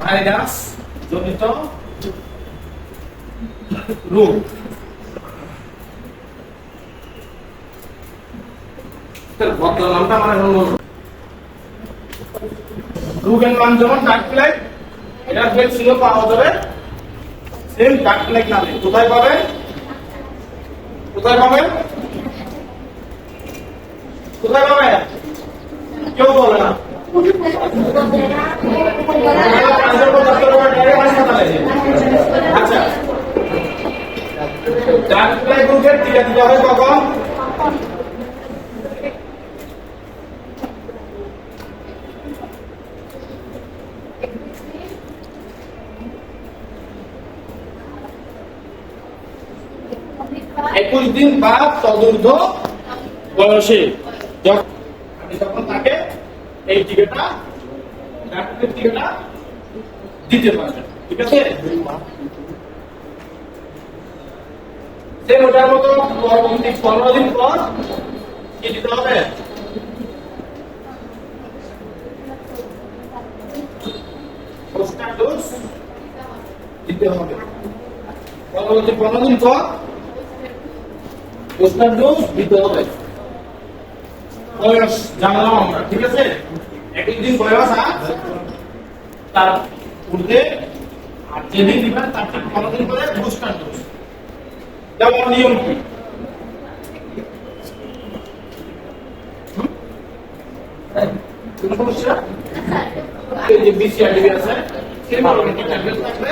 Virus জনিত রোগ। নামটা মানে হলো রোগের নাম যেমন ডাক প্লেগ, এটা ভ্যাকসিনও পাওয়া যাবে সেম ডাক প্লেগ নামে। কোথায় পাবেন? কোথায় পাবেন? কোথায় পাবেন? কেউ বলে না। আচ্ছা, ডাক প্লেগ রোগের টিকা দিতে হয় কখন? একুশ দিন বা তদূর্ধ্ব বয়সে যখন তাকে এই টিকাটা ডাক্তারের টিকাটা দিতে পারবে। ঠিক আছে, ওটার মতো পরবর্তী 15 দিন পর কি দিতে হবে? বুস্টার ডোজ দিতে হবে। পরবর্তী 15 দিন পর বুস্টার ডোজ দিতে হবে। বয়স জানলাম আমরা, ঠিক আছে। 21 দিন বয়স আর তার ঊর্ধ্বে, আর যেদিন দিবেন তার ঠিক 15 দিন পরে বুস্টার ডোজ। দেওয়ার নিয়ম কি? সমস্যা এই যে বিসিআরডি আছে, সেই ধরনের ট্যাবলেট থাকবে।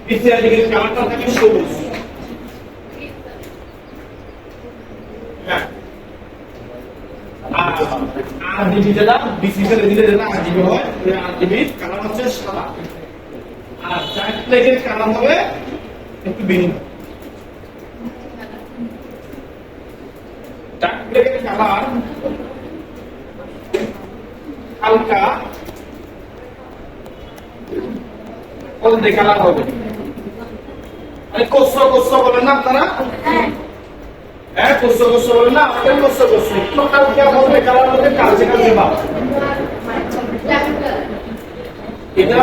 বিসিআরডি এর কালারটা থাকে সবুজ। হ্যাঁ, আরজিবি যেটা বিসিএল দিলে যেটা আরজিবি হয়, ওই আরজিবি কালার হচ্ছে সাদা। আর ডাক প্লেগের কালার হবে একটু ভিন্ন। ডাক প্লেগের কালার হালকা হলদে কালার হবে। কোস্ত কোস্ত বলেন না আপনারা? হ্যাঁ, কোস্ত কোস্ত বলেন না? আমাদের কোস্ত কোস্ত একটু হালকা হলদে কালার হবে, কালচে কালচে ভাব। এটা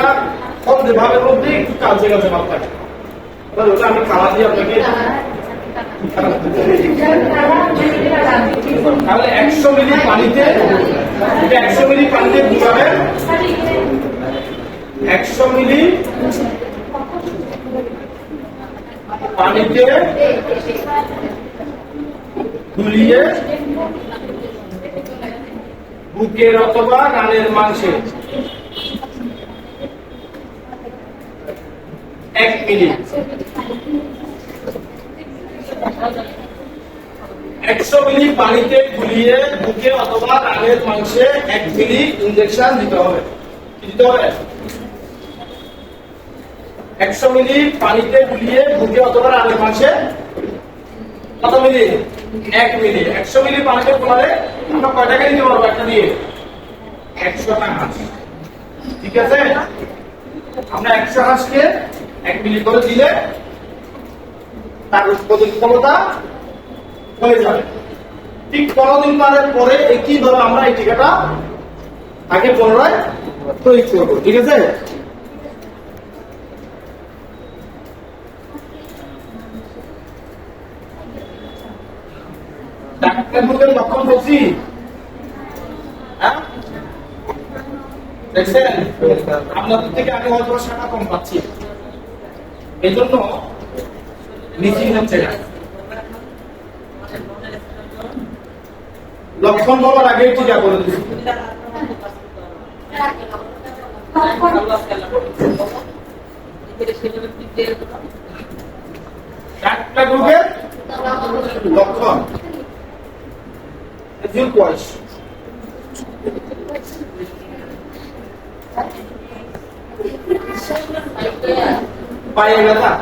হলদে ভাবের মধ্যে একটু কালচে কালচে ভাব থাকে। ওটা আমি কালার দিয়ে আপনাকে তাহলে 100 মিলি পানিতে, 100 মিলি পানিতে গুলাবেন। 100 মিলি পানিতে গুলিয়ে বুকের অথবা রানের মাংসে 1 মিলি। 100 মিলি পানিতে গুলিয়ে বুকে অথবা রানের মাংসে 1 মিলি ইনজেকশন দিতে হবে। কি দিতে হবে? 100 মিলি পানিতে গুলিয়ে বুকে অথবা রানের মাংসে কত মিলি? 1 মিলি। 100 মিলি পানিতে গুলালে আমরা কয় টাকা দিতে পারবো একটা দিয়ে? 100 টাকা। ঠিক আছে, আমরা 100 হাঁসকে 1 মিলি করে দিলে তার ক্ষমতা হয়ে যাবে। ঠিক 15 দিন পরে একইভাবে আমরা এই টিকাটা আগে পুনরায় প্রয়োগ করব। ঠিক আছে, ডাক্তারের লক্ষণ বলছি, হ্যাঁ দেখছেন? আপনাদের থেকে আমি হয়তো টাকা কম পাচ্ছি, এই জন্য মিসিং হচ্ছে না। লক্ষণ বলার আগে টিকা করে দিচ্ছি। একটা গ্রুপের লক্ষণ পায়ে ব্যথা,